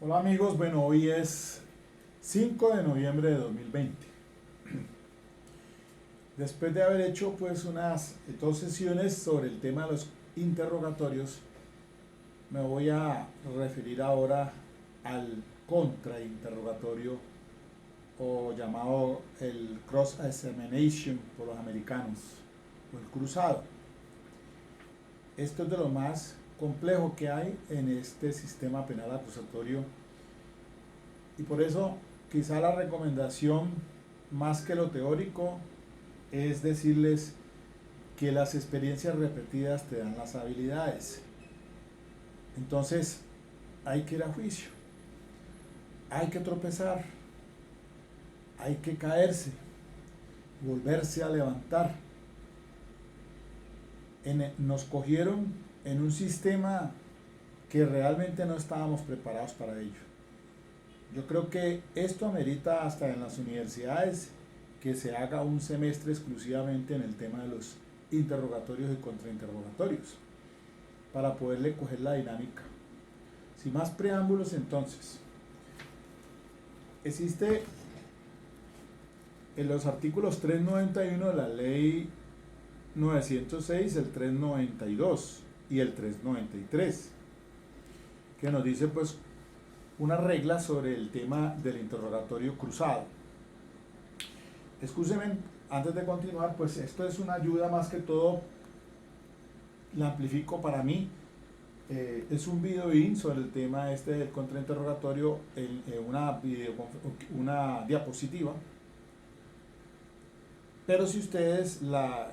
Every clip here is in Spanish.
Hola amigos, bueno, hoy es 5 de noviembre de 2020. Después de haber hecho pues unas dos sesiones sobre el tema de los interrogatorios, me voy a referir ahora al contrainterrogatorio o llamado el cross-examination por los americanos o el cruzado. Esto es de lo más complejo que hay en este sistema penal acusatorio y por eso quizá la recomendación más que lo teórico es decirles que las experiencias repetidas te dan las habilidades. Entonces hay que ir a juicio, hay que tropezar, hay que caerse, volverse a levantar. Nos cogieron en un sistema que realmente no estábamos preparados para ello. Yo creo que esto amerita hasta en las universidades que se haga un semestre exclusivamente en el tema de los interrogatorios y contrainterrogatorios para poderle coger la dinámica. Sin más preámbulos, entonces, existe en los artículos 391 de la ley 906, el 392 y el 393, que nos dice pues una regla sobre el tema del interrogatorio cruzado. Excúsenme, antes de continuar, pues esto es una ayuda más que todo, la amplifico para mí. Es un video sobre el tema este del contrainterrogatorio en una diapositiva, pero si ustedes la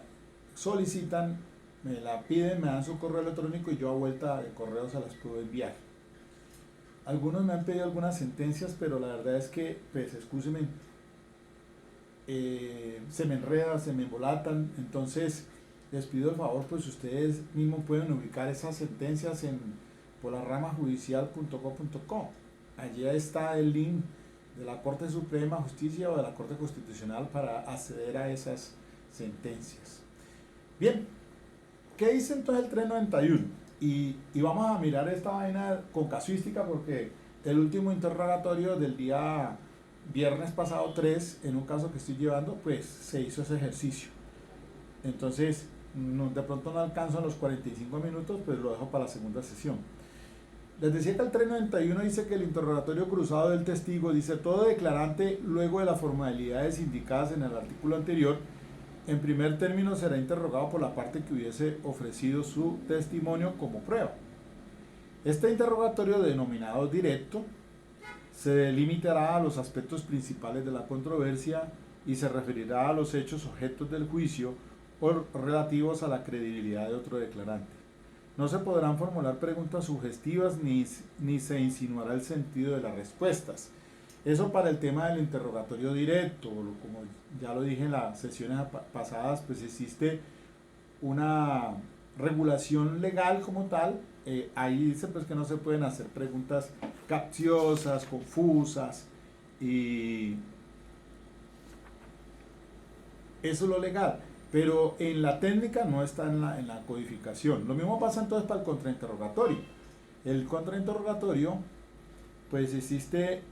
solicitan, me la piden, me dan su correo electrónico y yo a vuelta de correo se las puedo enviar. Algunos me han pedido algunas sentencias, pero la verdad es que, pues, excúsenme, se me enredan, se me embolatan, entonces les pido el favor, pues ustedes mismos pueden ubicar esas sentencias por la ramasjudicial.co.co. Allí está el link de la Corte Suprema de Justicia o de la Corte Constitucional para acceder a esas sentencias. Bien, ¿qué dice entonces el 391? Y vamos a mirar esta vaina con casuística porque el último interrogatorio del día viernes pasado 3, en un caso que estoy llevando, pues se hizo ese ejercicio. Entonces, de pronto no alcanzo los 45 minutos, pues lo dejo para la segunda sesión. Les decía que el 391 dice que el interrogatorio cruzado del testigo, dice todo declarante luego de las formalidades indicadas en el artículo anterior, en primer término será interrogado por la parte que hubiese ofrecido su testimonio como prueba. Este interrogatorio denominado directo se limitará a los aspectos principales de la controversia y se referirá a los hechos objetos del juicio o relativos a la credibilidad de otro declarante. No se podrán formular preguntas sugestivas ni se insinuará el sentido de las respuestas. Eso para el tema del interrogatorio directo, como ya lo dije en las sesiones pasadas, pues existe una regulación legal como tal. Ahí dice pues que no se pueden hacer preguntas capciosas, confusas, y eso es lo legal, pero en la técnica no está en la codificación. Lo mismo pasa entonces para el contrainterrogatorio. El contrainterrogatorio, pues existe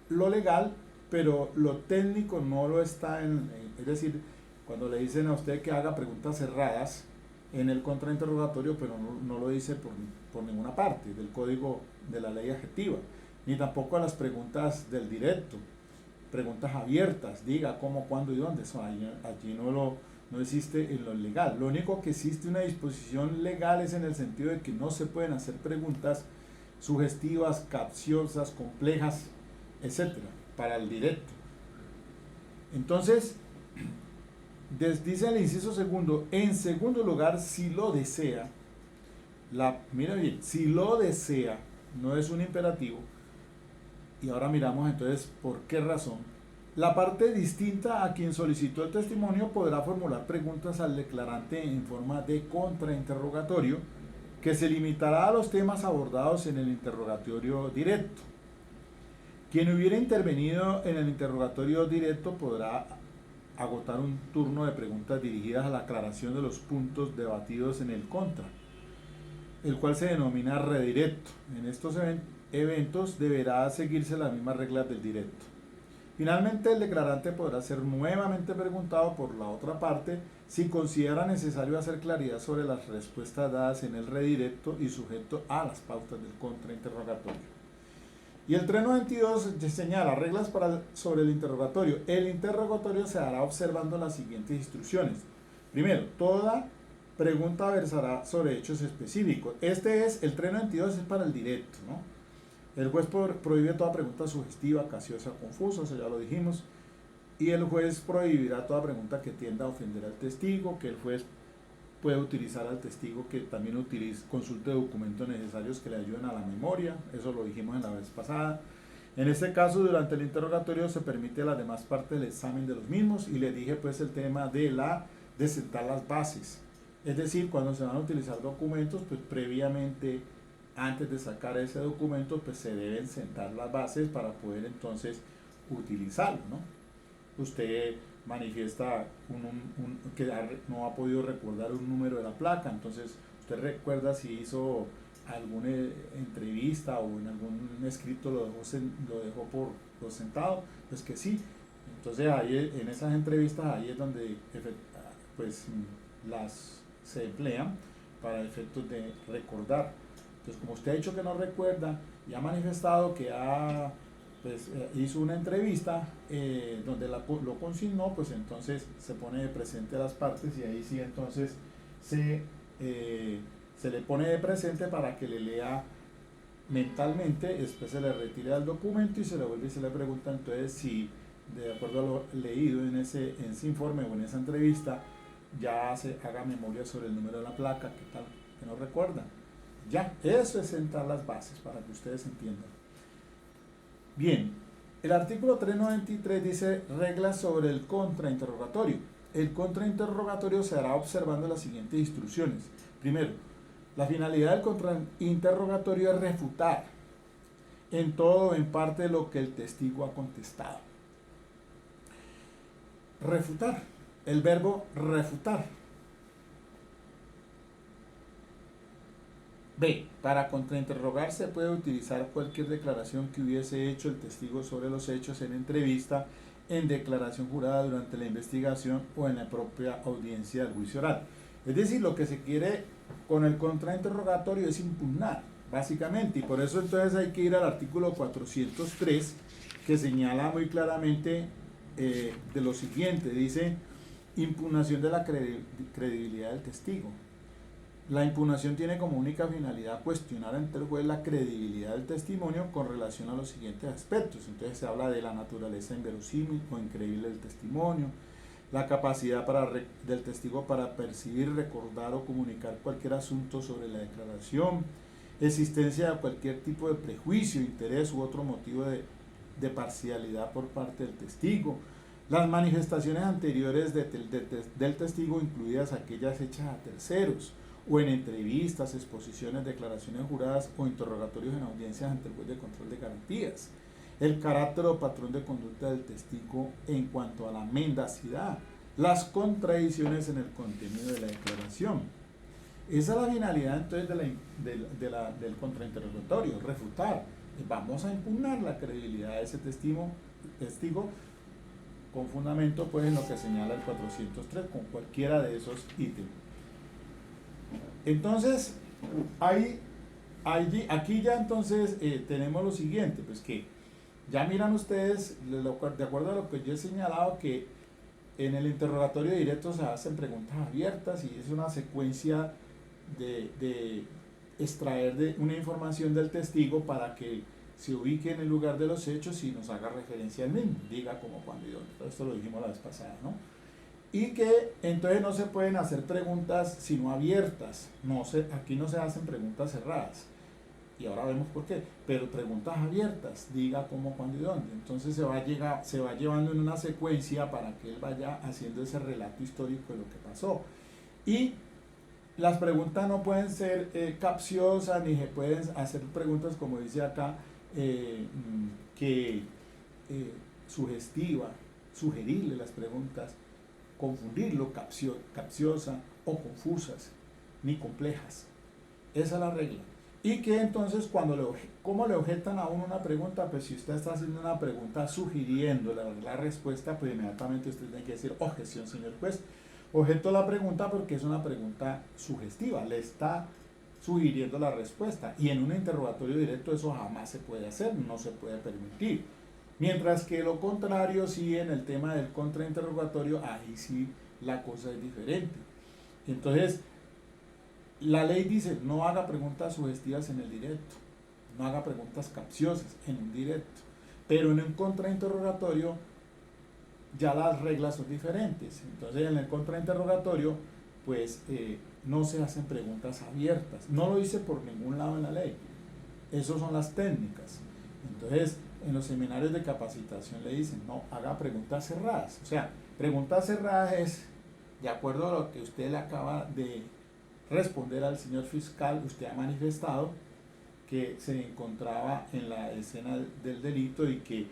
lo legal, pero lo técnico no lo está es decir, cuando le dicen a usted que haga preguntas cerradas en el contrainterrogatorio, pero no lo dice por ninguna parte del código de la ley adjetiva, ni tampoco a las preguntas del directo, preguntas abiertas, diga cómo, cuándo y dónde. Eso allí no existe en lo legal. Lo único que existe una disposición legal es en el sentido de que no se pueden hacer preguntas sugestivas, capciosas, complejas, etcétera, para el directo. Entonces, dice el inciso segundo, en segundo lugar, si lo desea, mira bien, si lo desea, no es un imperativo, y ahora miramos entonces por qué razón. La parte distinta a quien solicitó el testimonio podrá formular preguntas al declarante en forma de contrainterrogatorio, que se limitará a los temas abordados en el interrogatorio directo. Quien hubiera intervenido en el interrogatorio directo podrá agotar un turno de preguntas dirigidas a la aclaración de los puntos debatidos en el contra, el cual se denomina redirecto. En estos eventos deberá seguirse las mismas reglas del directo. Finalmente, el declarante podrá ser nuevamente preguntado por la otra parte si considera necesario hacer claridad sobre las respuestas dadas en el redirecto y sujeto a las pautas del contrainterrogatorio. Y el 392 señala reglas sobre el interrogatorio. El interrogatorio se hará observando las siguientes instrucciones. Primero, toda pregunta versará sobre hechos específicos. El 392 es para el directo, ¿no? El juez prohíbe toda pregunta sugestiva, capciosa, confusa, eso ya lo dijimos. Y el juez prohibirá toda pregunta que tienda a ofender al testigo, que el juez puede utilizar al testigo que también consulte documentos necesarios que le ayuden a la memoria, eso lo dijimos en la vez pasada. En este caso, durante el interrogatorio se permite a las demás partes el examen de los mismos y les dije pues el tema de sentar las bases. Es decir, cuando se van a utilizar documentos, pues previamente, antes de sacar ese documento, pues se deben sentar las bases para poder entonces utilizarlo, ¿no? Usted manifiesta que no ha podido recordar un número de la placa, entonces usted recuerda si hizo alguna entrevista o en algún escrito lo dejó por sentado, pues que sí. Entonces ahí en esas entrevistas ahí es donde pues se emplean para efectos de recordar. Entonces, como usted ha dicho que no recuerda y ha manifestado que hizo una entrevista donde lo consignó, pues entonces se pone de presente a las partes y ahí sí entonces se le pone de presente para que le lea mentalmente, después se le retira el documento y se le vuelve y se le pregunta entonces si de acuerdo a lo leído en ese informe o en esa entrevista ya se haga memoria sobre el número de la placa, que tal, que no recuerda. Ya, eso es sentar las bases para que ustedes entiendan. Bien, el artículo 393 dice reglas sobre el contrainterrogatorio. El contrainterrogatorio se hará observando las siguientes instrucciones. Primero, la finalidad del contrainterrogatorio es refutar en todo o en parte lo que el testigo ha contestado. Refutar, el verbo refutar. B. Para contrainterrogar se puede utilizar cualquier declaración que hubiese hecho el testigo sobre los hechos en entrevista, en declaración jurada durante la investigación o en la propia audiencia del juicio oral. Es decir, lo que se quiere con el contrainterrogatorio es impugnar, básicamente, y por eso entonces hay que ir al artículo 403, que señala muy claramente de lo siguiente, dice impugnación de la credibilidad del testigo. La impugnación tiene como única finalidad cuestionar ante el juez la credibilidad del testimonio con relación a los siguientes aspectos. Entonces se habla de la naturaleza inverosímil o increíble del testimonio, la capacidad del testigo para percibir, recordar o comunicar cualquier asunto sobre la declaración, existencia de cualquier tipo de prejuicio, interés u otro motivo de parcialidad por parte del testigo, las manifestaciones anteriores del testigo, incluidas aquellas hechas a terceros, o en entrevistas, exposiciones, declaraciones juradas o interrogatorios en audiencias ante el juez de control de garantías. El carácter o patrón de conducta del testigo en cuanto a la mendacidad, las contradicciones en el contenido de la declaración. Esa es la finalidad entonces del contrainterrogatorio, refutar. Vamos a impugnar la credibilidad de ese testigo con fundamento pues en lo que señala el 403, con cualquiera de esos ítems. Entonces, aquí ya entonces tenemos lo siguiente, pues que ya miran ustedes, de acuerdo a lo que yo he señalado, que en el interrogatorio directo se hacen preguntas abiertas y es una secuencia de extraer una información del testigo para que se ubique en el lugar de los hechos y nos haga referencia al mismo, diga cómo, cuándo y dónde. Todo esto lo dijimos la vez pasada, ¿no? Y que entonces no se pueden hacer preguntas sino abiertas, aquí no se hacen preguntas cerradas, y ahora vemos por qué, pero preguntas abiertas, diga cómo, cuándo y dónde. Entonces se va llevando en una secuencia para que él vaya haciendo ese relato histórico de lo que pasó. Y las preguntas no pueden ser capciosas, ni se pueden hacer preguntas como dice acá, sugerirle las preguntas, confundirlo, capciosa o confusas, ni complejas. Esa es la regla. Y que entonces ¿cómo le objetan a uno una pregunta? Pues si usted está haciendo una pregunta sugiriendo la respuesta, pues inmediatamente usted tiene que decir, objeción, señor juez. Objeto la pregunta porque es una pregunta sugestiva, le está sugiriendo la respuesta. Y en un interrogatorio directo eso jamás se puede hacer, no se puede permitir. Mientras que lo contrario, sí, en el tema del contrainterrogatorio, ahí sí la cosa es diferente. Entonces, la ley dice, no haga preguntas sugestivas en el directo, no haga preguntas capciosas en un directo, pero en un contrainterrogatorio ya las reglas son diferentes. Entonces en el contrainterrogatorio pues no se hacen preguntas abiertas, no lo dice por ningún lado en la ley, esas son las técnicas. Entonces en los seminarios de capacitación le dicen, no, haga preguntas cerradas. O sea, preguntas cerradas es, de acuerdo a lo que usted le acaba de responder al señor fiscal, usted ha manifestado que se encontraba en la escena del delito y que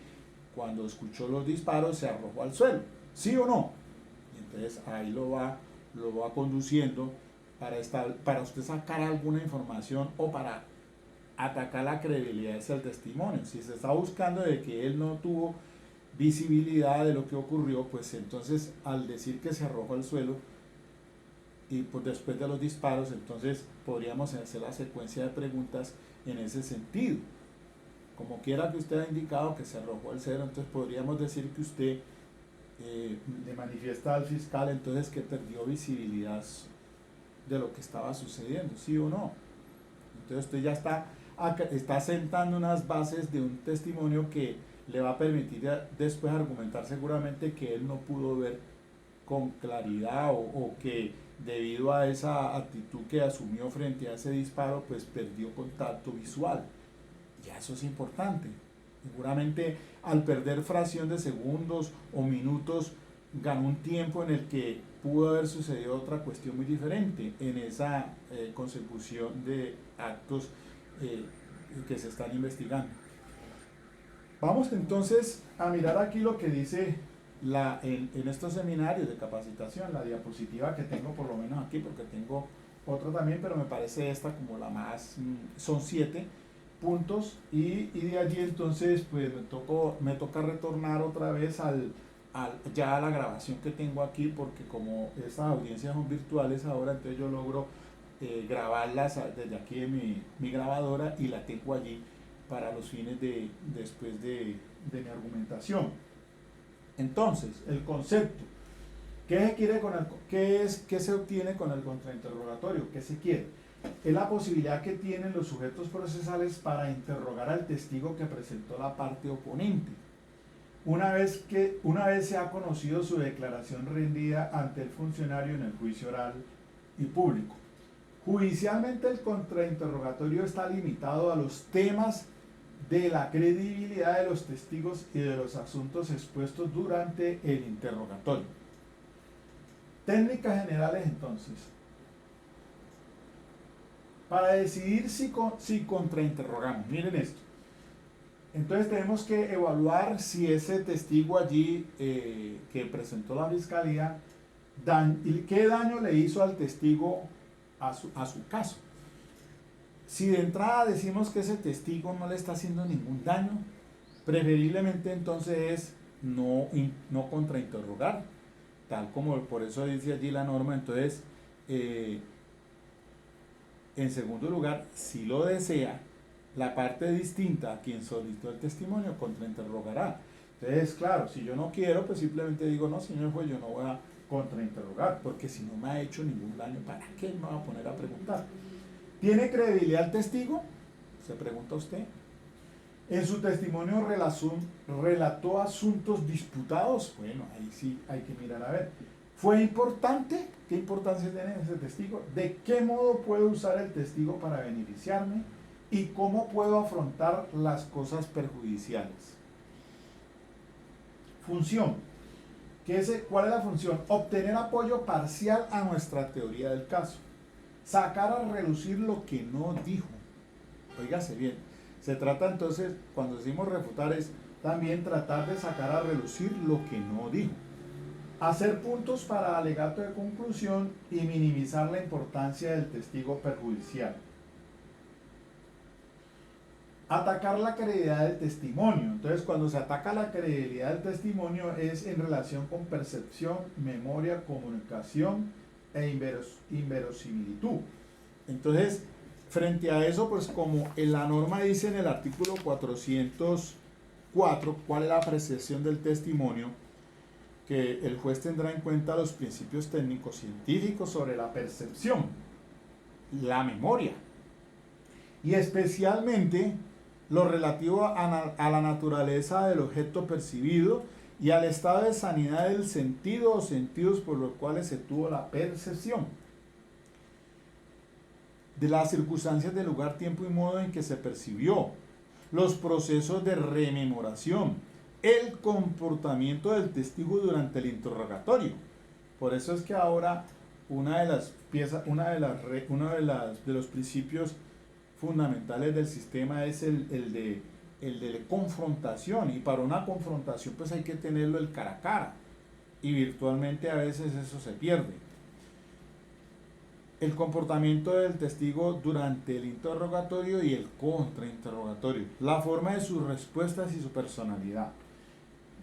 cuando escuchó los disparos se arrojó al suelo, ¿sí o no? Y entonces ahí lo va conduciendo para usted sacar alguna información o para atacar la credibilidad del testimonio. Si se está buscando de que él no tuvo visibilidad de lo que ocurrió, pues entonces al decir que se arrojó al suelo y pues después de los disparos, entonces podríamos hacer la secuencia de preguntas en ese sentido. Como quiera que usted ha indicado que se arrojó al suelo, entonces podríamos decir que usted le manifiesta al fiscal entonces que perdió visibilidad de lo que estaba sucediendo, ¿sí o no? Entonces usted ya está sentando unas bases de un testimonio que le va a permitir después argumentar seguramente que él no pudo ver con claridad o que debido a esa actitud que asumió frente a ese disparo, pues perdió contacto visual. Ya eso es importante. Seguramente al perder fracción de segundos o minutos ganó un tiempo en el que pudo haber sucedido otra cuestión muy diferente en esa consecución de actos que se están investigando. Vamos entonces a mirar aquí lo que dice en estos seminarios de capacitación, la diapositiva que tengo por lo menos aquí, porque tengo otra también, pero me parece esta como la más, son 7 puntos y de allí entonces pues me toca retornar otra vez ya a la grabación que tengo aquí, porque como estas audiencias son virtuales ahora, entonces yo logro grabarlas desde aquí de mi grabadora y la tengo allí para los fines después de mi argumentación. Entonces, el concepto, ¿qué se obtiene con el contrainterrogatorio? ¿Qué se quiere? Es la posibilidad que tienen los sujetos procesales para interrogar al testigo que presentó la parte oponente, una vez se ha conocido su declaración rendida ante el funcionario en el juicio oral y público. Judicialmente el contrainterrogatorio está limitado a los temas de la credibilidad de los testigos y de los asuntos expuestos durante el interrogatorio. Técnicas generales entonces. Para decidir si contrainterrogamos, miren esto. Entonces tenemos que evaluar si ese testigo allí que presentó la fiscalía, qué daño le hizo al testigo a su caso. Si de entrada decimos que ese testigo no le está haciendo ningún daño, preferiblemente entonces es no contrainterrogar, tal como por eso dice allí la norma. Entonces, en segundo lugar, si lo desea, la parte distinta a quien solicitó el testimonio contrainterrogará. Entonces, claro, si yo no quiero, pues simplemente digo, no, señor juez, yo no voy a contrainterrogar, porque si no me ha hecho ningún daño, ¿para qué me va a poner a preguntar? ¿Tiene credibilidad el testigo? Se pregunta usted. ¿En su testimonio relató asuntos disputados? Bueno, ahí sí hay que mirar a ver. ¿Fue importante? ¿Qué importancia tiene ese testigo? ¿De qué modo puedo usar el testigo para beneficiarme? ¿Y cómo puedo afrontar las cosas perjudiciales? Función. ¿Cuál es la función? Obtener apoyo parcial a nuestra teoría del caso. Sacar a relucir lo que no dijo. Óigase bien. Se trata entonces, cuando decimos refutar, es también tratar de sacar a relucir lo que no dijo. Hacer puntos para alegato de conclusión y minimizar la importancia del testigo perjudicial. Atacar la credibilidad del testimonio. Entonces, cuando se ataca la credibilidad del testimonio es en relación con percepción, memoria, comunicación e inverosimilitud. Entonces, frente a eso, pues como en la norma dice en el artículo 404, cuál es la apreciación del testimonio, que el juez tendrá en cuenta los principios técnicos científicos sobre la percepción, la memoria, y especialmente lo relativo a la naturaleza del objeto percibido y al estado de sanidad del sentido o sentidos por los cuales se tuvo la percepción, de las circunstancias del lugar, tiempo y modo en que se percibió, los procesos de rememoración, el comportamiento del testigo durante el interrogatorio. Por eso es que ahora una de las piezas, de los principios fundamentales del sistema es el de confrontación, y para una confrontación pues hay que tenerlo el cara a cara, y virtualmente a veces eso se pierde. El comportamiento del testigo durante el interrogatorio y el contrainterrogatorio, la forma de sus respuestas y su personalidad.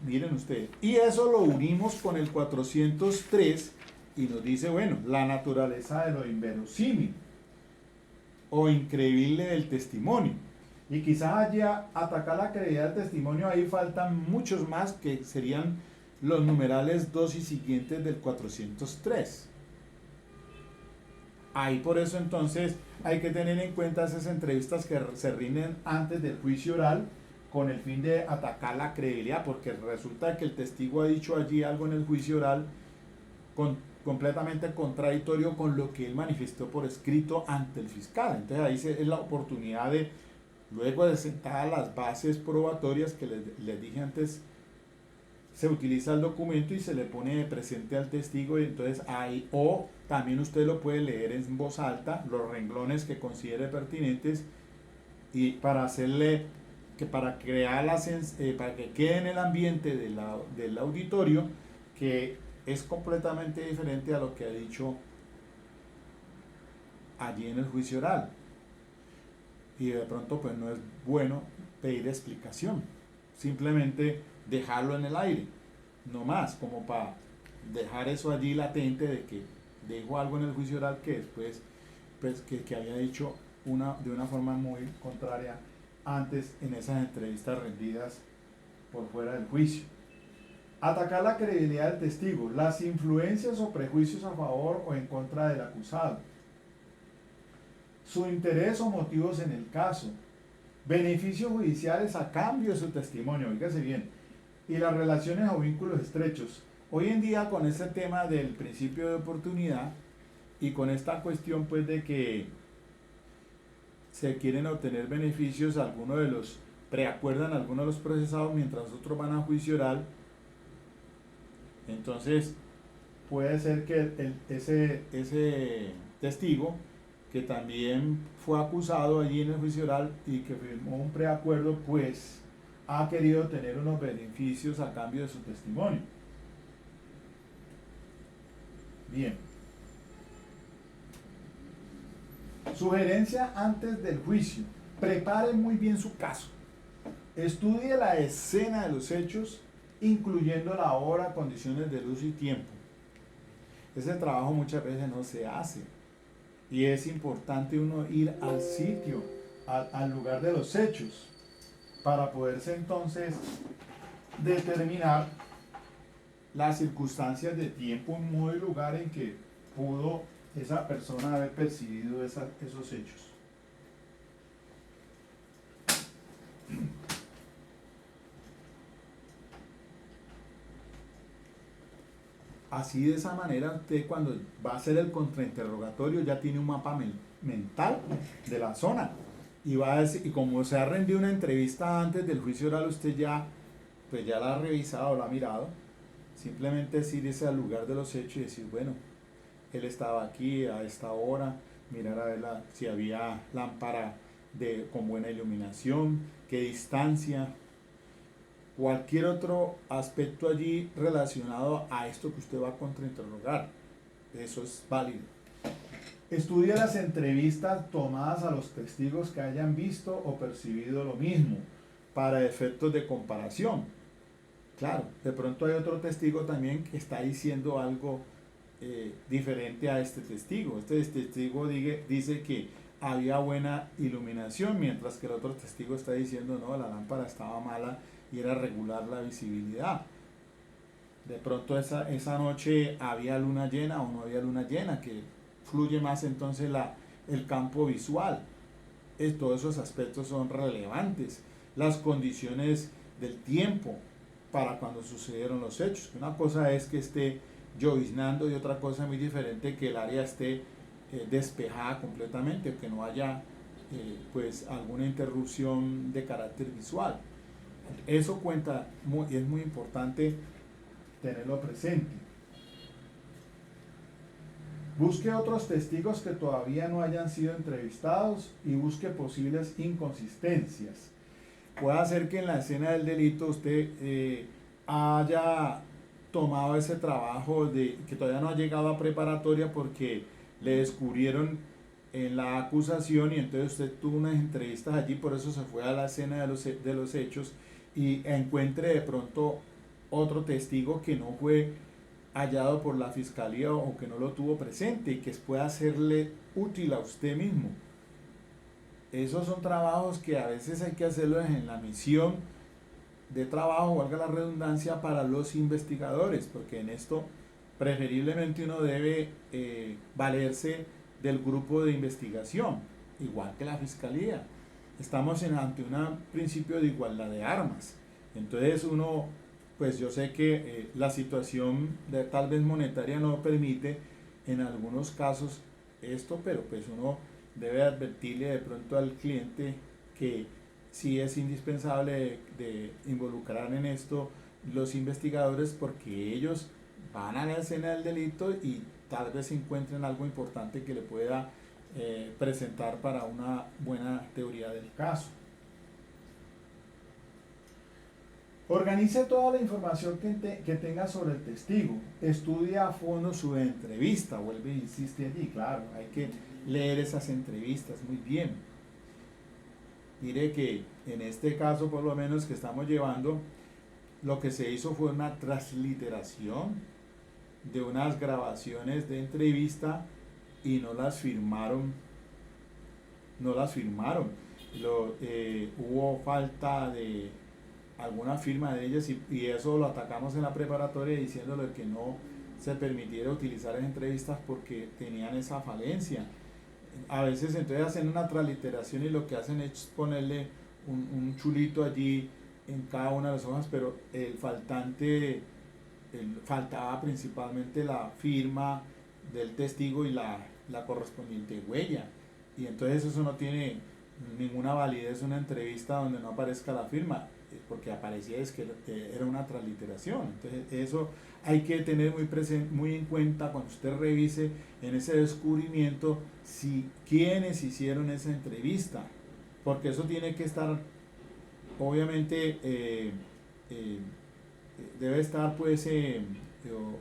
Miren ustedes, y eso lo unimos con el 403 y nos dice, bueno, la naturaleza de lo inverosímil o increíble del testimonio. Y quizás allá atacar la credibilidad del testimonio, ahí faltan muchos más que serían los numerales 2 y siguientes del 403. Ahí por eso entonces hay que tener en cuenta esas entrevistas que se rinden antes del juicio oral con el fin de atacar la credibilidad, porque resulta que el testigo ha dicho allí algo en el juicio oral completamente contradictorio con lo que él manifestó por escrito ante el fiscal. Entonces ahí es la oportunidad de, luego de sentadas las bases probatorias que les dije antes, se utiliza el documento y se le pone de presente al testigo, y entonces ahí, o también usted lo puede leer en voz alta, los renglones que considere pertinentes, y para hacerle, para crear para que quede en el ambiente del auditorio, que es completamente diferente a lo que ha dicho allí en el juicio oral. Y de pronto pues no es bueno pedir explicación, simplemente dejarlo en el aire, no más, como para dejar eso allí latente de que dijo algo en el juicio oral que después pues que había dicho de una forma muy contraria antes en esas entrevistas rendidas por fuera del juicio. Atacar la credibilidad del testigo, las influencias o prejuicios a favor o en contra del acusado, su interés o motivos en el caso, beneficios judiciales a cambio de su testimonio, oígase bien, y las relaciones o vínculos estrechos. Hoy en día, con este tema del principio de oportunidad y con esta cuestión pues de que se quieren obtener beneficios, algunos de los preacuerdan, algunos de los procesados mientras otros van a juicio oral, entonces puede ser que ese testigo que también fue acusado allí en el juicio oral y que firmó un preacuerdo, pues ha querido tener unos beneficios a cambio de su testimonio. Bien. Sugerencia antes del juicio. Prepare muy bien su caso. Estudie la escena de los hechos, incluyendo la hora, condiciones de luz y tiempo. Ese trabajo muchas veces no se hace. Y es importante uno ir al sitio, al lugar de los hechos, para poderse entonces determinar las circunstancias de tiempo, modo y lugar en que pudo esa persona haber percibido esos hechos. Así, de esa manera, usted cuando va a hacer el contrainterrogatorio ya tiene un mapa mental de la zona, y va a decir, y como se ha rendido una entrevista antes del juicio oral, usted ya pues ya la ha revisado, la ha mirado, simplemente es irse al lugar de los hechos y decir, bueno, él estaba aquí a esta hora, mirar a ver si había lámpara con buena iluminación, qué distancia, cualquier otro aspecto allí relacionado a esto que usted va a contrainterrogar. Eso es válido. Estudie las entrevistas tomadas a los testigos que hayan visto o percibido lo mismo, para efectos de comparación. Claro, de pronto hay otro testigo también que está diciendo algo diferente a este testigo. Este testigo dice que había buena iluminación, mientras que el otro testigo está diciendo no, la lámpara estaba mala y era regular la visibilidad. De pronto esa noche había luna llena o no había luna llena, que fluye más entonces el campo visual. Todos esos aspectos son relevantes. Las condiciones del tiempo para cuando sucedieron los hechos. Una cosa es que esté lloviznando y otra cosa muy diferente que el área esté despejada completamente, que no haya pues alguna interrupción de carácter visual. Eso cuenta y es muy importante tenerlo presente. Busque otros testigos que todavía no hayan sido entrevistados y busque posibles inconsistencias. Puede ser que en la escena del delito usted haya tomado ese trabajo que todavía no ha llegado a preparatoria porque le descubrieron en la acusación y entonces usted tuvo unas entrevistas allí, por eso se fue a la escena de los hechos y encuentre de pronto otro testigo que no fue hallado por la fiscalía o que no lo tuvo presente y que pueda serle útil a usted mismo. Esos son trabajos que a veces hay que hacerlos en la misión de trabajo, valga la redundancia, para los investigadores, porque en esto preferiblemente uno debe valerse del grupo de investigación, igual que la fiscalía. Estamos ante un principio de igualdad de armas. Entonces uno, pues yo sé que la situación tal vez monetaria no permite en algunos casos esto, pero pues uno debe advertirle de pronto al cliente que sí es indispensable de involucrar en esto los investigadores, porque ellos van a la escena del delito y tal vez encuentren algo importante que le pueda presentar para una buena teoría del caso. Organice toda la información que tenga sobre el testigo. Estudia a fondo su entrevista. Vuelve e insiste allí. Claro, hay que leer esas entrevistas muy bien. Mire que en este caso, por lo menos que estamos llevando, lo que se hizo fue una transliteración de unas grabaciones de entrevista y no las firmaron. Hubo falta de alguna firma de ellas y eso lo atacamos en la preparatoria diciéndole que no se permitiera utilizar esas entrevistas porque tenían esa falencia. A veces entonces hacen una transliteración y lo que hacen es ponerle un chulito allí en cada una de las hojas, pero faltaba principalmente la firma del testigo y la correspondiente huella, y entonces eso no tiene ninguna validez, una entrevista donde no aparezca la firma, porque aparecía es que era una transliteración. Entonces eso hay que tener muy en cuenta cuando usted revise en ese descubrimiento quiénes hicieron esa entrevista, porque eso tiene que estar obviamente debe estar pues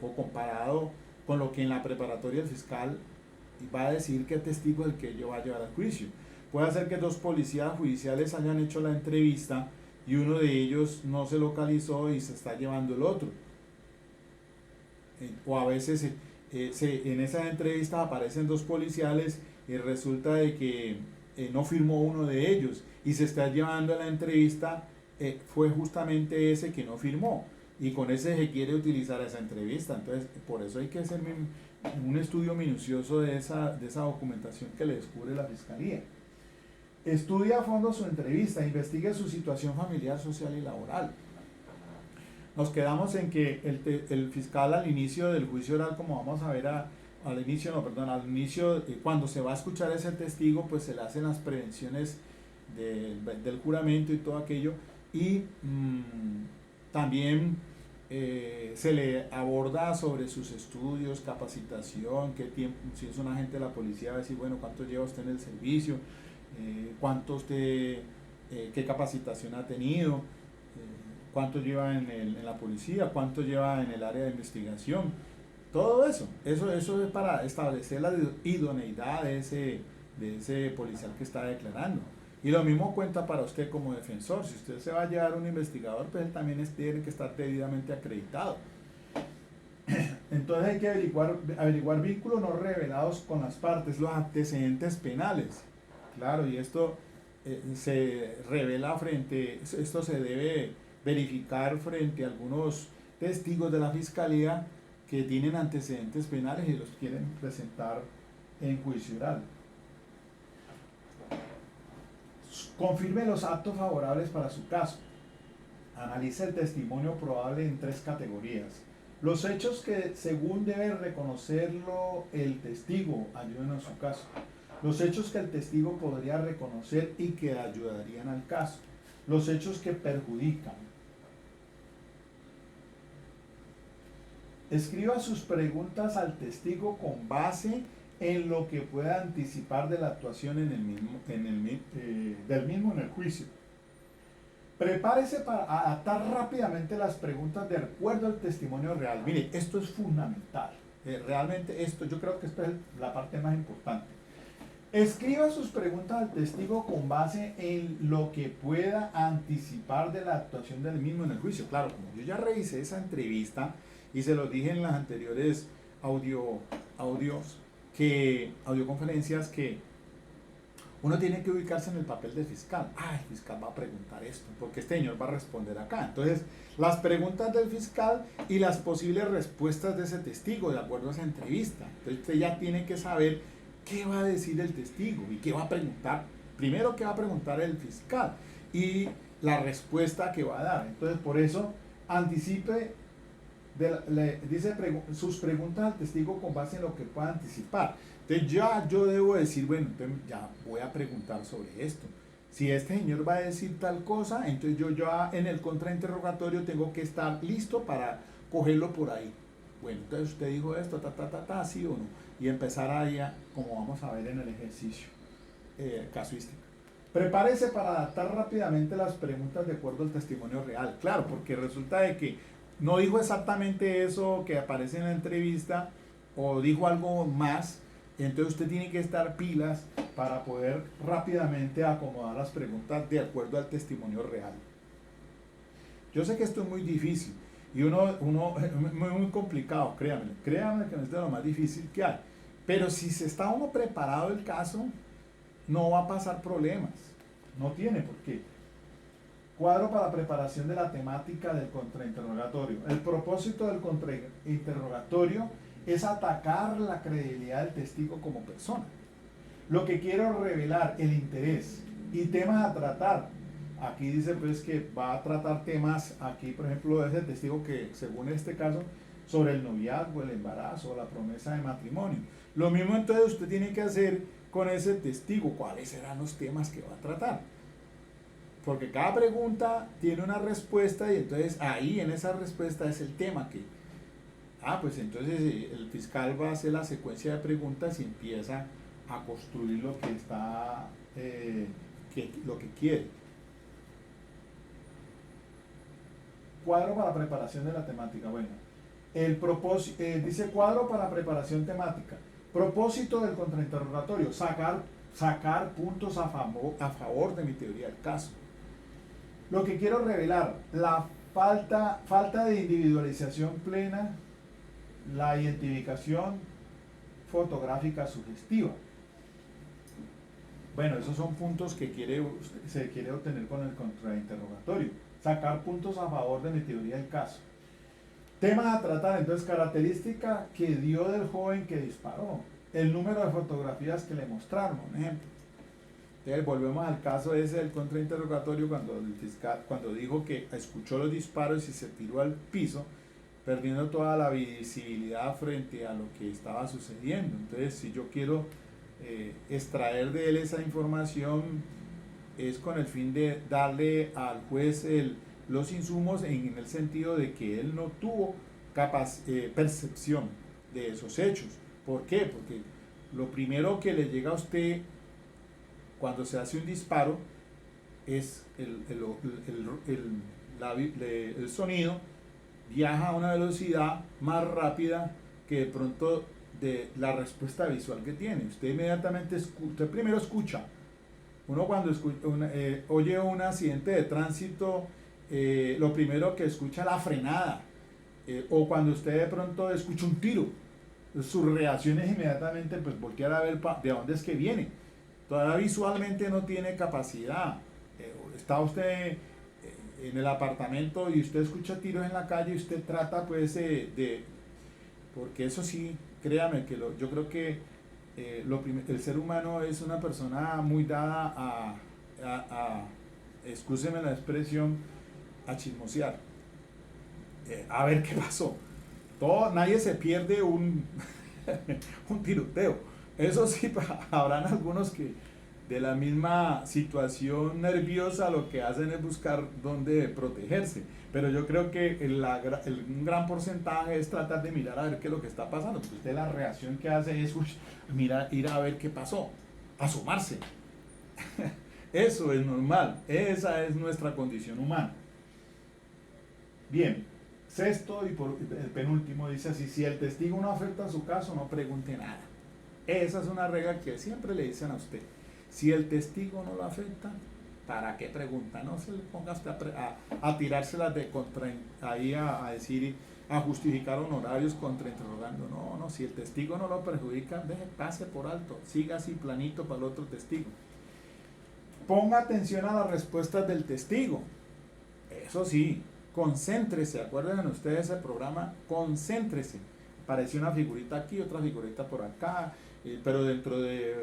o comparado con lo que en la preparatoria el fiscal va a decir qué testigo es el que ello va a llevar al juicio. Puede ser que dos policías judiciales hayan hecho la entrevista y uno de ellos no se localizó y se está llevando el otro. O a veces en esa entrevista aparecen dos policiales y resulta de que no firmó uno de ellos y se está llevando a la entrevista fue justamente ese que no firmó y con ese se quiere utilizar esa entrevista. Entonces por eso hay que hacer un estudio minucioso de esa documentación que le descubre la fiscalía. Estudia a fondo su entrevista, investigue su situación familiar, social y laboral. Nos quedamos en que el fiscal al inicio del juicio oral, como vamos a ver al inicio, cuando se va a escuchar ese testigo, pues se le hacen las prevenciones del juramento y todo aquello, y también se le aborda sobre sus estudios, capacitación, qué tiempo, si es un agente de la policía, va a decir, bueno, ¿cuánto lleva usted en el servicio? ¿Qué capacitación ha tenido? ¿Cuánto lleva en la policía? ¿Cuánto lleva en el área de investigación? Todo eso es para establecer la idoneidad de ese policial que está declarando. Y lo mismo cuenta para usted como defensor. Si usted se va a llevar un investigador, pues él también tiene que estar debidamente acreditado. Entonces hay que averiguar vínculos no revelados con las partes, los antecedentes penales. Claro, y esto se revela esto se debe verificar frente a algunos testigos de la fiscalía que tienen antecedentes penales y los quieren presentar en juicio oral. Confirme los actos favorables para su caso. Analice el testimonio probable en 3 categorías. Los hechos que según debe reconocerlo el testigo ayudan a su caso. Los hechos que el testigo podría reconocer y que ayudarían al caso. Los hechos que perjudican. Escriba sus preguntas al testigo con base en lo que pueda anticipar de la actuación del mismo en el juicio. Prepárese para adaptar rápidamente las preguntas de acuerdo al testimonio real. Mire, esto es fundamental. Realmente yo creo que esta es la parte más importante. Escriba sus preguntas al testigo con base en lo que pueda anticipar de la actuación del mismo en el juicio. Claro, como yo ya revisé esa entrevista y se lo dije en las anteriores audioconferencias, que uno tiene que ubicarse en el papel del fiscal. El fiscal va a preguntar esto, porque este señor va a responder acá. Entonces, las preguntas del fiscal y las posibles respuestas de ese testigo, de acuerdo a esa entrevista. Entonces, usted ya tiene que saber qué va a decir el testigo y qué va a preguntar. Primero, qué va a preguntar el fiscal y la respuesta que va a dar. Entonces, por eso, anticipe, dice sus preguntas al testigo con base en lo que pueda anticipar. Entonces ya yo debo decir, bueno, entonces ya voy a preguntar sobre esto. Si este señor va a decir tal cosa, entonces yo ya en el contrainterrogatorio tengo que estar listo para cogerlo por ahí. Bueno, entonces usted dijo esto, sí o no. Y empezar ahí, como vamos a ver en el ejercicio casuístico. Prepárese para adaptar rápidamente las preguntas de acuerdo al testimonio real. Claro, porque resulta de que no dijo exactamente eso que aparece en la entrevista o dijo algo más. Entonces usted tiene que estar pilas para poder rápidamente acomodar las preguntas de acuerdo al testimonio real. Yo sé que esto es muy difícil y muy complicado, créanme que no es de lo más difícil que hay. Pero si se está uno preparado el caso, no va a pasar problemas. No tiene por qué. Cuadro para preparación de la temática del contrainterrogatorio. El propósito del contrainterrogatorio es atacar la credibilidad del testigo como persona. Lo que quiero revelar, el interés y temas a tratar. Aquí dice pues que va a tratar temas, aquí por ejemplo es el testigo que según este caso, sobre el noviazgo, el embarazo, la promesa de matrimonio. Lo mismo entonces usted tiene que hacer con ese testigo, cuáles serán los temas que va a tratar. Porque cada pregunta tiene una respuesta y entonces ahí en esa respuesta es el tema que... pues entonces el fiscal va a hacer la secuencia de preguntas y empieza a construir lo que está, lo que quiere. Cuadro para preparación de la temática. Bueno, el propósito, dice cuadro para preparación temática. Propósito del contrainterrogatorio, sacar puntos a favor de mi teoría del caso. Lo que quiero revelar, la falta de individualización plena, la identificación fotográfica sugestiva. Bueno, esos son puntos que se quiere obtener con el contrainterrogatorio. Sacar puntos a favor de mi teoría del caso. Temas a tratar, entonces, característica que dio del joven que disparó. El número de fotografías que le mostraron, un ejemplo. Entonces, volvemos al caso ese del contrainterrogatorio cuando el fiscal, cuando dijo que escuchó los disparos y se tiró al piso, perdiendo toda la visibilidad frente a lo que estaba sucediendo. Entonces, si yo quiero extraer de él esa información, es con el fin de darle al juez los insumos en el sentido de que él no tuvo percepción de esos hechos. ¿Por qué? Porque lo primero que le llega a usted cuando se hace un disparo es el sonido viaja a una velocidad más rápida que de pronto de la respuesta visual que tiene. Usted inmediatamente, usted primero escucha. Uno cuando oye un accidente de tránsito, lo primero que escucha es la frenada. O cuando usted de pronto escucha un tiro, sus reacciones inmediatamente pues voltear a ver de dónde es que viene. Todavía visualmente no tiene capacidad. Está usted en el apartamento y usted escucha tiros en la calle y usted trata pues porque eso sí, créame que yo creo que el ser humano es una persona muy dada excúseme la expresión, a chismosear, a ver qué pasó. Nadie se pierde un tiroteo. Eso sí, habrán algunos que de la misma situación nerviosa lo que hacen es buscar dónde protegerse. Pero yo creo que un gran porcentaje es tratar de mirar a ver qué es lo que está pasando. Porque usted la reacción que hace es ir a ver qué pasó, asomarse. Eso es normal, esa es nuestra condición humana. Bien, sexto y el penúltimo dice así: si el testigo no afecta a su caso, no pregunte nada. Esa es una regla que siempre le dicen a usted. Si el testigo no lo afecta, ¿para qué pregunta? No se le ponga a tirárselas de a decir, a justificar honorarios contrainterrogando. No, si el testigo no lo perjudica, pase por alto, siga así planito para el otro testigo. Ponga atención a las respuestas del testigo. Eso sí, concéntrese, acuérdense ustedes ese programa, concéntrese. Apareció una figurita aquí, otra figurita por acá, pero dentro de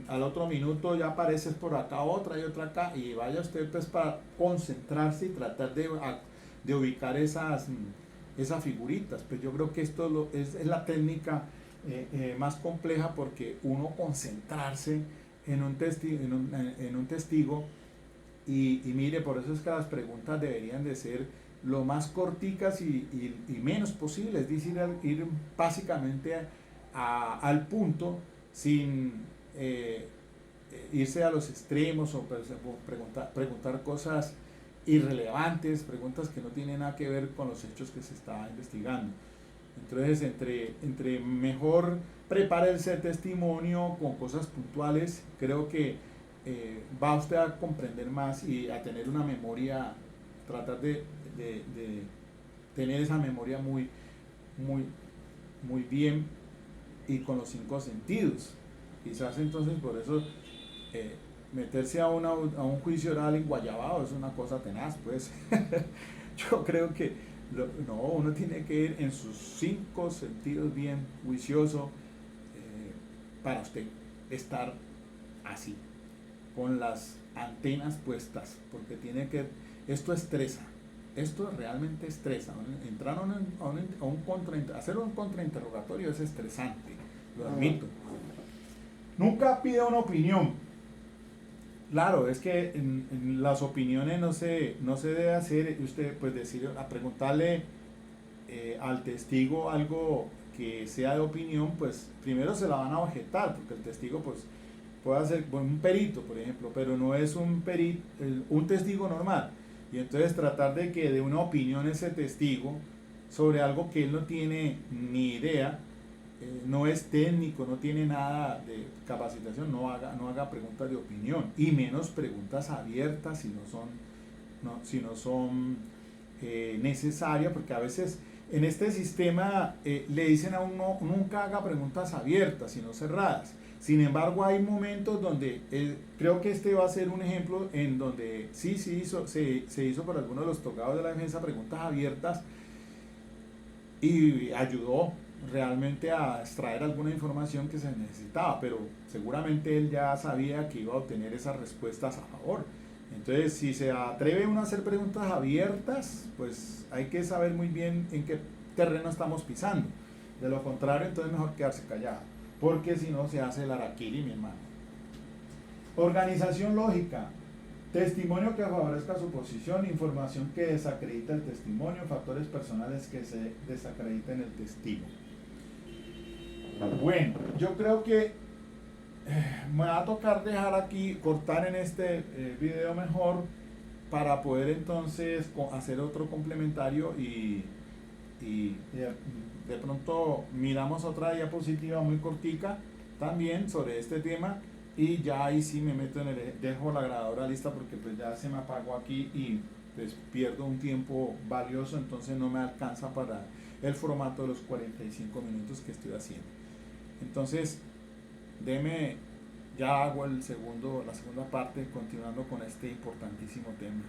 al otro minuto ya apareces por acá otra y otra acá, y vaya usted pues para concentrarse y tratar de ubicar esas figuritas. Pues yo creo que esto es la técnica más compleja, porque uno concentrarse en un testigo y mire, por eso es que las preguntas deberían de ser lo más corticas y menos posible, es decir, ir básicamente al punto sin irse a los extremos o preguntar cosas irrelevantes, preguntas que no tienen nada que ver con los hechos que se está investigando. Entonces, entre mejor prepare ese testimonio con cosas puntuales, creo que va usted a comprender más y a tener una memoria, tratar de tener esa memoria muy bien y con los 5 sentidos. Quizás entonces por eso meterse a un juicio oral en Guayabao es una cosa tenaz, pues. Yo creo que uno tiene que ir en sus 5 sentidos bien juicioso para usted estar así, con las antenas puestas, porque esto estresa, esto realmente estresa. Entrar hacer un contrainterrogatorio es estresante, lo admito. Nunca pide una opinión. Claro, es que en las opiniones no se debe hacer, usted pues preguntarle al testigo algo que sea de opinión, pues primero se la van a objetar, porque el testigo pues puede ser un perito, por ejemplo, pero no es un testigo normal. Y entonces tratar de que dé una opinión ese testigo sobre algo que él no tiene ni idea, no es técnico, no tiene nada de capacitación, no haga preguntas de opinión, y menos preguntas abiertas si no son necesarias, porque a veces en este sistema le dicen a uno nunca haga preguntas abiertas, sino cerradas. Sin embargo, hay momentos donde creo que este va a ser un ejemplo en donde sí se hizo por algunos de los togados de la defensa preguntas abiertas y ayudó realmente a extraer alguna información que se necesitaba, pero seguramente él ya sabía que iba a obtener esas respuestas a favor. Entonces, si se atreve uno a hacer preguntas abiertas, pues hay que saber muy bien en qué terreno estamos pisando. De lo contrario, entonces mejor quedarse callado, porque si no se hace el harakiri, mi hermano. Organización lógica: testimonio que favorezca su posición, información que desacredita el testimonio, factores personales que se desacrediten el testigo. Bueno, yo creo que me va a tocar dejar aquí, cortar en este video mejor, para poder entonces hacer otro complementario y y de pronto miramos otra diapositiva muy cortica también sobre este tema, y ya ahí sí me meto dejo la grabadora lista porque pues ya se me apagó aquí y pues pierdo un tiempo valioso, entonces no me alcanza para el formato de los 45 minutos que estoy haciendo. Entonces ya hago la segunda parte continuando con este importantísimo tema.